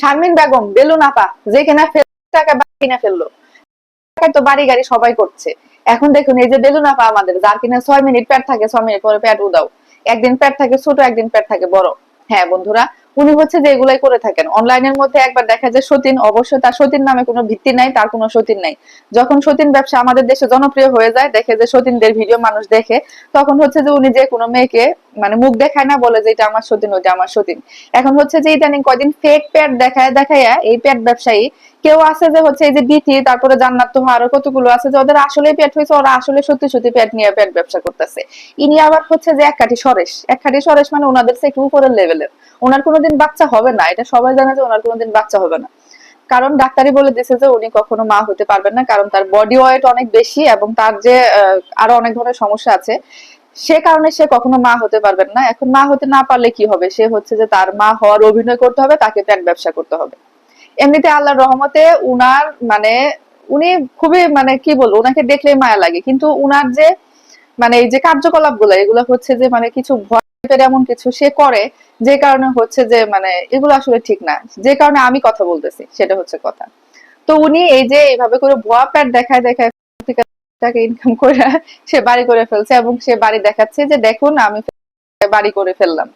Sharmin Begum, balloon আপা, যে কিনা টাকা কিনা ফেললো, তো বাড়ি গাড়ি সবাই করছে। এখন দেখুন এই যে বেলুন আপা আমাদের, যার কিনা 6 মিনিট প্যাড থাকে, 6 মিনিট পরে প্যাড উদাও, একদিন প্যাড থাকে ছোট, একদিন প্যাড থাকে বড়। হ্যাঁ বন্ধুরা, উনি হচ্ছে যে এগুলাই করে থাকেন। অনলাইনের মধ্যে একবার দেখা যায় সতীন, অবশ্যই তার সতীন নামে কোনো ভিত্তি নাই, তার কোনো সতীন নাই। যখন সতীন ব্যবসা আমাদের দেশে জনপ্রিয় হয়ে যায়, দেখে যে সতীনদের ভিডিও মানুষ দেখে, তখন হচ্ছে যে উনি যে কোনো মেয়েকে মানে মুখ দেখায় না, বলে যে এটা আমার সতীন, ওইটা আমার সতীন। এখন হচ্ছে যে ইদানিং কয়দিন ফেক প্যাড দেখায় দেখাইয়া এই প্যাড ব্যবসায়ী, কেউ আছে যে হচ্ছে এই যে বিথি, তারপরে জান্নাত তোহা, আরো কতগুলো আছে যে ওদের আসলে পেট হয়েছে, ওরা আসলে সত্যি সত্যি পেট নিয়ে পেট ব্যবসা করতেছে। ইনি আবার হচ্ছে যে এক কাঠি সরেশ, এক কাঠি সরেশ মানে ওনাদের থেকে একটু উপরের লেভেলের। ওনার কোনোদিন বাচ্চা হবে না, এটা সবাই জানে যে ওনার কোনোদিন বাচ্চা হবে না। কারণ ডাক্তারি বলে দিয়েছে যে উনি কখনো মা হতে পারবেন না, কারণ তার বডি ওয়েট অনেক বেশি এবং তার যে আরো অনেক ধরনের সমস্যা আছে, সে কারণে সে কখনো মা হতে পারবেন না। এখন মা হতে না পারলে কি হবে, সে হচ্ছে যে তার মা হওয়ার অভিনয় করতে হবে, তাকে পেট ব্যবসা করতে হবে। এমনিতে আল্লাহর রহমতে উনার মানে উনি খুবই মানে কি বলবো, উনাকে দেখলেই মায়া লাগে, কিন্তু উনার যে মানে এই যে কার্যকলাপ গুলো, এগুলো হচ্ছে যে মানে কিছু ভয় পেয়ে এমন কিছু সে করে, যে কারণে হচ্ছে যে মানে এগুলো আসলে ঠিক না, যে কারণে আমি কথা বলতেছি সেটা হচ্ছে কথা। তো উনি এই যে এইভাবে করে ভুয়া প্যাট দেখায় দেখায় টাকা ইনকাম করে সে বাড়ি করে ফেলছে, এবং সে বাড়ি দেখাচ্ছে যে দেখুন আমি বাড়ি করে ফেললাম।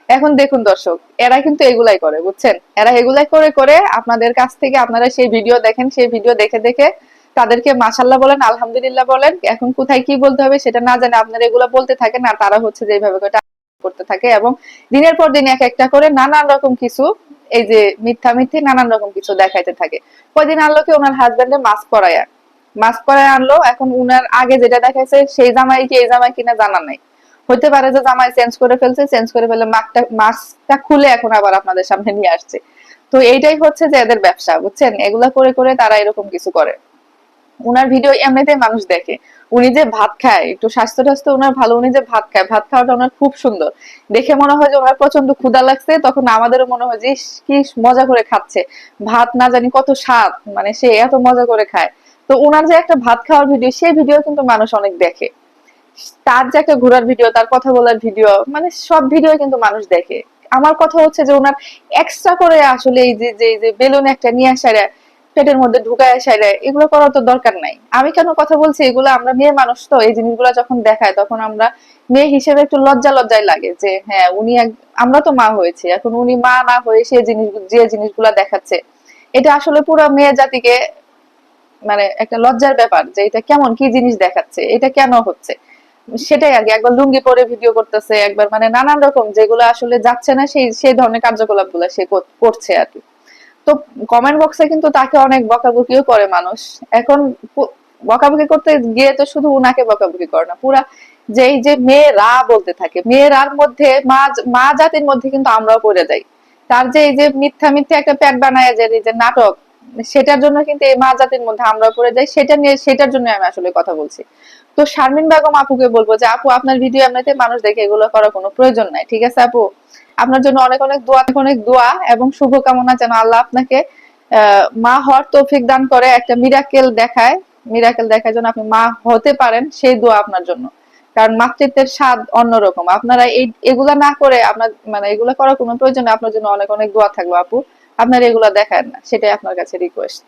এখন দেখুন দর্শক, এরা কিন্তু এগুলাই করে, বুঝছেন, এরা এগুলাই করে করে আপনাদের কাছ থেকে আপনারা সেই ভিডিও দেখেন, সেই ভিডিও দেখে দেখে তাদেরকে মাশাল্লাহ বলেন, আলহামদুলিল্লাহ বলেন, এখন কোথায় কি বলতে হবে সেটা না জানে আপনারা এগুলো বলতে থাকেন, আর তারা হচ্ছে যে এইভাবে করে করতে থাকে, এবং দিনের পর দিন এক একটা করে নানান রকম কিছু, এই যে মিথ্যা মিথ্যি নানান রকম কিছু দেখাইতে থাকে। কয়দিন আনলো কি ওনার হাজবেন্ডে মাস্ক পরায়া, মাস্ক পরায় আনলো। এখন উনার আগে যেটা দেখাইছে সেই জামাই কি এই জামাই কিনা জানা নাই, হতে পারে যে জামাই চেঞ্জ করে ফেলছে, চেঞ্জ করে ফেলে মাস্কটা খুলে এখন আবার আপনাদের সামনে নিয়ে আসছে। তো এইটাই হচ্ছে যে এদের ব্যবসা, বুঝছেন, এগুলা করে করে তারা এরকম কিছু করে। উনার ভিডিও এমনিতেই মানুষ দেখে। উনি যে ভাত খায়, একটু স্বাস্থ্য টাস্থ্য উনার ভালো, উনি যে ভাত খায়, ভাত খাওয়াটা ওনার খুব সুন্দর। দেখে মনে হয় যে ওনার প্রচন্ড ক্ষুধা লাগছে, তখন আমাদেরও মনে হয় যে ইস, কি মজা করে খাচ্ছে ভাত, না জানি কত স্বাদ, মানে সে এত মজা করে খায়। তো উনার যে একটা ভাত খাওয়ার ভিডিও, সেই ভিডিও কিন্তু মানুষ অনেক দেখে। তার যে একটা ঘোরার ভিডিও, তার কথা বলার ভিডিও, মানে সব ভিডিও কিন্তু মানুষ দেখে। আমার কথা হচ্ছে যে ওনার এক্সট্রা করে আসলে এই যে যে যে বেলুন একটা নিয়ে আসারে পেটের মধ্যে ঢুকায় আসারে, এগুলো করার তো দরকার নাই। আমি কেন কথা বলছি, এগুলো আমরা মেয়ে মানুষ, তো এই জিনিসগুলো যখন দেখায় তখন আমরা মেয়ে হিসেবে একটু লজ্জা লজ্জায় লাগে যে হ্যাঁ উনি আমরা তো মা হয়েছে, এখন উনি মা না হয়ে সে জিনিস, যে জিনিসগুলা দেখাচ্ছে, এটা আসলে পুরো মেয়ে জাতিকে মানে একটা লজ্জার ব্যাপার, যে এটা কেমন কি জিনিস দেখাচ্ছে, এটা কেন হচ্ছে। সেটাই আর কি, একবার লুঙ্গি পরে ভিডিও করতেছে, একবার মানে নানান রকম যেগুলো আসলে যাচ্ছে না, সেই সেই ধরনের কার্যকলাপ গুলা সে করছে আর কি। তো কমেন্ট বক্সে কিন্তু তাকে অনেক বকাবকিও করে মানুষ। এখন বকাবকি করতে গিয়ে তো শুধু উনাকে বকাবকি করে না, পুরা যেই যে মেয়েরা বলতে থাকে, মেয়েরার মধ্যে মা মা জাতির মধ্যে কিন্তু আমরাও পড়ে যাই। তার যে এই যে মিথ্যা মিথ্যা একটা প্যাট বানায় যে এই যে নাটক, সেটার জন্য কিন্তু এই মা জাতির মধ্যে আমরাও পড়ে যাই, সেটা নিয়ে সেটার জন্য আমি আসলে কথা বলছি। তো শারমিন বেগম আপুকে বলবো যে আপু, আপনার ভিডিও এমনিতে মানুষ দেখে, এগুলো করার কোনো প্রয়োজন নাই, ঠিক আছে আপু? আপনার জন্য অনেক অনেক দোয়া, অনেক দোয়া এবং শুভকামনা, যেন আল্লাহ আপনাকে মা হওয়ার তৌফিক দান করে, একটা মিরাকেল দেখায়, মিরাকেল দেখায় যেন আপনি মা হতে পারেন, সেই দোয়া আপনার জন্য। কারণ মাতৃত্বের স্বাদ অন্যরকম। আপনারা এই এগুলা না করে, আপনার মানে এগুলা করার কোনো প্রয়োজন নেই, আপনার জন্য অনেক অনেক দোয়া থাকলো আপু। আপনার এগুলা দেখায় না, সেটাই আপনার কাছে রিকোয়েস্ট।